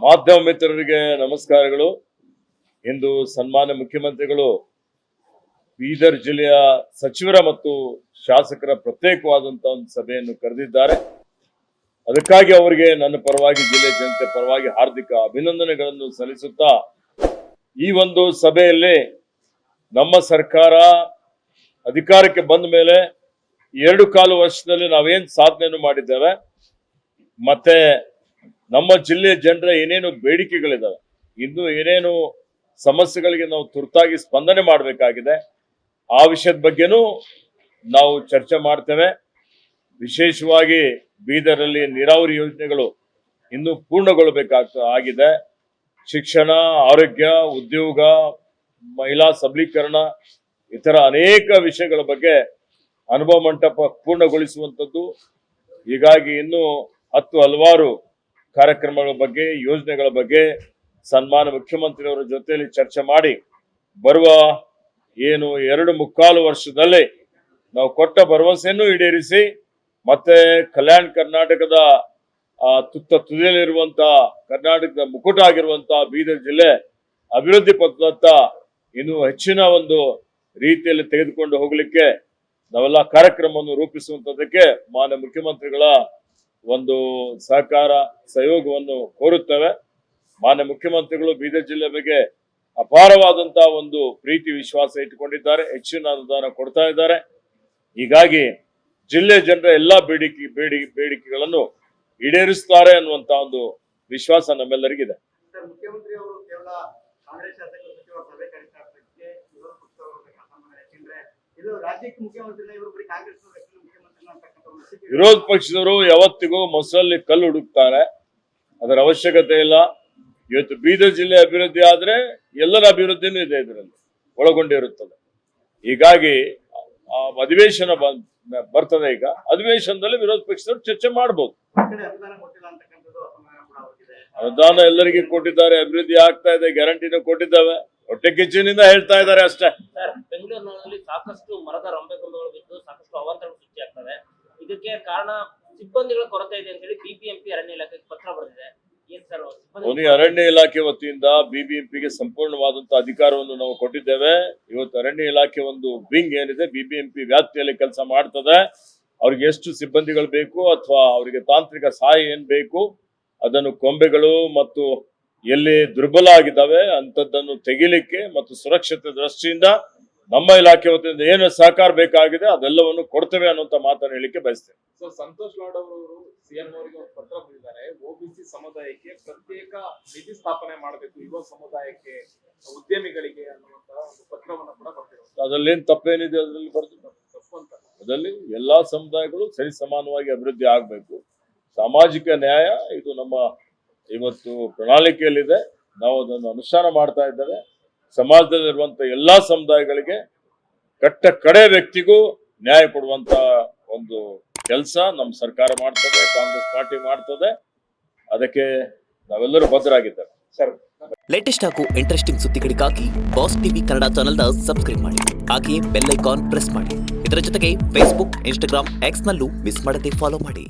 ಮಾಧ್ಯಮ ಮಿತ್ರರಿಗೆ ನಮಸ್ಕಾರಗಳು. ಇಂದು ಸನ್ಮಾನ್ಯ ಮುಖ್ಯಮಂತ್ರಿಗಳು ಬೀದರ್ ಜಿಲ್ಲೆಯ ಸಚಿವರ ಮತ್ತು ಶಾಸಕರ ಪ್ರತ್ಯೇಕವಾದಂತಹ ಒಂದು ಸಭೆಯನ್ನು ಕರೆದಿದ್ದಾರೆ. ಅದಕ್ಕಾಗಿ ಅವರಿಗೆ ನನ್ನ ಪರವಾಗಿ ಜಿಲ್ಲೆ ಜನತೆ ಪರವಾಗಿ ಹಾರ್ದಿಕ ಅಭಿನಂದನೆಗಳನ್ನು ಸಲ್ಲಿಸುತ್ತಾ, ಈ ಒಂದು ಸಭೆಯಲ್ಲಿ ನಮ್ಮ ಸರ್ಕಾರ ಅಧಿಕಾರಕ್ಕೆ ಬಂದ ಮೇಲೆ 2.25 ವರ್ಷದಲ್ಲಿ ನಾವೇನ್ ಸಾಧನೆಯನ್ನು ಮಾಡಿದ್ದೇವೆ, ಮತ್ತೆ ನಮ್ಮ ಜಿಲ್ಲೆಯ ಜನರ ಏನೇನು ಬೇಡಿಕೆಗಳಿದಾವೆ, ಇನ್ನು ಏನೇನು ಸಮಸ್ಯೆಗಳಿಗೆ ನಾವು ತುರ್ತಾಗಿ ಸ್ಪಂದನೆ ಮಾಡಬೇಕಾಗಿದೆ, ಆ ವಿಷಯದ ಬಗ್ಗೆನೂ ನಾವು ಚರ್ಚೆ ಮಾಡ್ತೇವೆ. ವಿಶೇಷವಾಗಿ ಬೀದರಲ್ಲಿ ನೀರಾವರಿ ಯೋಜನೆಗಳು ಇನ್ನೂ ಪೂರ್ಣಗೊಳ್ಳಬೇಕಾಗಿದೆ. ಶಿಕ್ಷಣ, ಆರೋಗ್ಯ, ಉದ್ಯೋಗ, ಮಹಿಳಾ ಸಬಲೀಕರಣ, ಇತರ ಅನೇಕ ವಿಷಯಗಳ ಬಗ್ಗೆ ಅನುಭವ ಮಂಟಪ ಪೂರ್ಣಗೊಳಿಸುವಂಥದ್ದು. ಹೀಗಾಗಿ ಇನ್ನೂ ಹಲವಾರು ಕಾರ್ಯಕ್ರಮಗಳ ಬಗ್ಗೆ, ಯೋಜನೆಗಳ ಬಗ್ಗೆ ಸನ್ಮಾನ್ಯ ಮುಖ್ಯಮಂತ್ರಿಯವರ ಜೊತೆಯಲ್ಲಿ ಚರ್ಚೆ ಮಾಡಿ ಬರುವ 2.25 ವರ್ಷದಲ್ಲಿ ನಾವು ಕೊಟ್ಟ ಭರವಸೆಯನ್ನು ಈಡೇರಿಸಿ, ಮತ್ತೆ ಕಲ್ಯಾಣ ಕರ್ನಾಟಕದ ತುದಿಯಲ್ಲಿರುವಂತಹ, ಕರ್ನಾಟಕದ ಮುಕುಟ ಆಗಿರುವಂತಹ ಬೀದರ್ ಜಿಲ್ಲೆ ಅಭಿವೃದ್ಧಿ ಪಥದತ್ತ ಇನ್ನೂ ಹೆಚ್ಚಿನ ಒಂದು ರೀತಿಯಲ್ಲಿ ತೆಗೆದುಕೊಂಡು ಹೋಗಲಿಕ್ಕೆ ನಾವೆಲ್ಲ ಕಾರ್ಯಕ್ರಮವನ್ನು ರೂಪಿಸುವಂತದಕ್ಕೆ ಮಾನ್ಯ ಮುಖ್ಯಮಂತ್ರಿಗಳ ಒಂದು ಸಹಕಾರ, ಸಹಯೋಗವನ್ನು ಕೋರುತ್ತೇವೆ. ಮಾನ್ಯ ಮುಖ್ಯಮಂತ್ರಿಗಳು ಬೀದರ್ ಜಿಲ್ಲೆ ಬಗ್ಗೆ ಅಪಾರವಾದಂತಹ ಒಂದು ಪ್ರೀತಿ ವಿಶ್ವಾಸ ಇಟ್ಟುಕೊಂಡಿದ್ದಾರೆ, ಹೆಚ್ಚಿನ ಅನುದಾನ ಕೊಡ್ತಾ ಇದ್ದಾರೆ. ಹೀಗಾಗಿ ಜಿಲ್ಲೆ ಜನರ ಎಲ್ಲಾ ಬೇಡಿಕೆಗಳನ್ನು ಈಡೇರಿಸುತ್ತಾರೆ ಅನ್ನುವಂತ ಒಂದು ವಿಶ್ವಾಸ ನಮ್ಮೆಲ್ಲರಿಗಿದೆ. ಮುಖ್ಯಮಂತ್ರಿ ಅವರು ಕೇವಲ ಕಾಂಗ್ರೆಸ್ ಶಾಸಕರ ಸಚಿವರ ಸಭೆ ಕರೆಸಿದ್ದಕ್ಕೆ ವಿರೋಧ ವಿರೋಧ ಪಕ್ಷದವರು ಯಾವತ್ತಿಗೂ ಮೊಸರಲ್ಲಿ ಕಲ್ಲು ಹುಡುಕ್ತಾರೆ, ಅದರ ಅವಶ್ಯಕತೆ ಇಲ್ಲ. ಇವತ್ತು ಬೀದರ್ ಜಿಲ್ಲೆ ಅಭಿವೃದ್ಧಿ ಆದ್ರೆ ಎಲ್ಲರ ಅಭಿವೃದ್ಧಿನೂ ಇದೆ, ಇದರಲ್ಲಿ ಒಳಗೊಂಡಿರುತ್ತದೆ. ಹೀಗಾಗಿ ಅಧಿವೇಶನ ಬರ್ತದೆ. ಈಗ ಅಧಿವೇಶನದಲ್ಲಿ ವಿರೋಧ ಪಕ್ಷದವರು ಚರ್ಚೆ ಮಾಡಬಹುದು. ಅನುದಾನ ಎಲ್ಲರಿಗೂ ಕೊಟ್ಟಿದ್ದಾರೆ, ಅಭಿವೃದ್ಧಿ ಆಗ್ತಾ ಇದೆ, ಗ್ಯಾರಂಟಿನೂ ಕೊಟ್ಟಿದ್ದಾವೆ. ಹೊಟ್ಟೆ ಕಿಚ್ಚಿನಿಂದ ಹೇಳ್ತಾ ಇದ್ದಾರೆ ಅಷ್ಟೇ. ಬೆಂಗಳೂರಿನಲ್ಲಿ ಸಾಕಷ್ಟು ಮರದ ರಂಬೆ ಕೊಂಬೆಗಳು ಬಿದ್ದು ಸಾಕಷ್ಟು ಅವಾಂತರಗಳು ಸೃಷ್ಟಿಯಾಗ್ತವೆ. ಇದಕ್ಕೆ ಕಾರಣ ಸಿಬ್ಬಂದಿಗಳ ಕೊರತೆ ಇದೆ ಅಂತ ಹೇಳಿ ಬಿಬಿಎಂಪಿ ಅರಣ್ಯ ಇಲಾಖೆಗೆ ಪತ್ರ ಬರೆದಿದೆ. ಅರಣ್ಯ ಇಲಾಖೆ ವತಿಯಿಂದ ಬಿಬಿಎಂಪಿಗೆ ಸಂಪೂರ್ಣವಾದಂತಹ ಅಧಿಕಾರವನ್ನು ನಾವು ಕೊಟ್ಟಿದ್ದೇವೆ. ಇವತ್ತು ಅರಣ್ಯ ಇಲಾಖೆ ಒಂದು ವಿಂಗ್ ಏನಿದೆ ಬಿಬಿಎಂಪಿ ವ್ಯಾಪ್ತಿಯಲ್ಲಿ ಕೆಲಸ ಮಾಡ್ತದೆ. ಅವ್ರಿಗೆ ಎಷ್ಟು ಸಿಬ್ಬಂದಿಗಳು ಬೇಕು ಅಥವಾ ಅವರಿಗೆ ತಾಂತ್ರಿಕ ಸಹಾಯ ಏನ್ ಬೇಕು, ಅದನ್ನು ಕೊಂಬೆಗಳು ಮತ್ತು ಎಲ್ಲಿ ದುರ್ಬಲ ಆಗಿದ್ದಾವೆ ಅಂತದ್ದನ್ನು ತೆಗಿಲಿಕ್ಕೆ ಮತ್ತು ಸುರಕ್ಷತೆ ದೃಷ್ಟಿಯಿಂದ ನಮ್ಮ ಇಲಾಖೆ ವತಿಯಿಂದ ಏನು ಸಹಕಾರ ಬೇಕಾಗಿದೆ ಅದೆಲ್ಲವನ್ನು ಕೊಡ್ತೇವೆ ಅನ್ನುವಂತ ಮಾತನ್ನು ಹೇಳಿಕೆ ಬಯಸ್ತೇವೆ. ಸಂತೋಷ್ ಲಾಡ್ ಅವರು ಸಿಎಂ ಅವರಿಗೆ ಒಂದು ಪತ್ರ ಬರೆದಿದ್ದಾರೆ. ಒಬಿಸಿ ಸಮುದಾಯಕ್ಕೆ ಪ್ರತ್ಯೇಕ ನಿಧಿ ಸ್ಥಾಪನೆ ಮಾಡಬೇಕು, ಯುವ ಸಮುದಾಯಕ್ಕೆ, ಉದ್ಯಮಿಗಳಿಗೆ ಅನ್ನುವಂತ ಒಂದು ಪತ್ರವನ್ನು ಕೂಡ ಬರೆದಿದ್ದಾರೆ. ಅದರಲ್ಲಿ ಏನ್ ತಪ್ಪೇನಿದೆ, ಅದರಲ್ಲಿ ಬರ್ತಿದ್ದಾರೆ ತಪ್ಪು ಅಂತ. ಅದರಲ್ಲಿ ಎಲ್ಲಾ ಸಮುದಾಯಗಳು ಸರಿ ಸಮಾನವಾಗಿ ಅಭಿವೃದ್ಧಿ ಆಗ್ಬೇಕು. ಸಾಮಾಜಿಕ ನ್ಯಾಯ ಇದು ನಮ್ಮ ಇವತ್ತು ಪ್ರಣಾಳಿಕೆಯಲ್ಲಿದೆ. ನಾವು ಅದನ್ನು ಅನುಷ್ಠಾನ ಮಾಡ್ತಾ ಇದ್ದೇವೆ. ಸಮಾಜದಲ್ಲಿರುವಂತ ಎಲ್ಲಾ ಸಮುದಾಯಗಳಿಗೆ ಕಡೆ ವ್ಯಕ್ತಿಗೂ ನ್ಯಾಯ ಕೊಡುವಂತ ಒಂದು ಕೆಲಸ ನಮ್ಮ ಸರ್ಕಾರ ಮಾಡ್ತದೆ, ಕಾಂಗ್ರೆಸ್ ಪಾರ್ಟಿ ಮಾಡ್ತದೆ. ಅದಕ್ಕೆ ನಾವೆಲ್ಲರೂ ಬದ್ಧರಾಗಿದ್ದೇವೆ. ಸರ್, ಲೇಟೆಸ್ಟ್ ಹಾಗೂ ಇಂಟ್ರೆಸ್ಟಿಂಗ್ ಸುದ್ದಿಗಳಿಗಾಗಿ ಬಾಸ್ ಟಿವಿ ಕನ್ನಡ ಚಾನೆಲ್ನ ಸಬ್ಸ್ಕ್ರೈಬ್ ಮಾಡಿ. ಹಾಗೆಯೇ ಬೆಲ್ ಐಕಾನ್ ಪ್ರೆಸ್ ಮಾಡಿ. ಇದರ ಜೊತೆಗೆ ಫೇಸ್ಬುಕ್, ಇನ್ಸ್ಟಾಗ್ರಾಮ್, ಎಕ್ಸ್ ನಲ್ಲೂ ಮಿಸ್ ಮಾಡದೆ ಫಾಲೋ ಮಾಡಿ.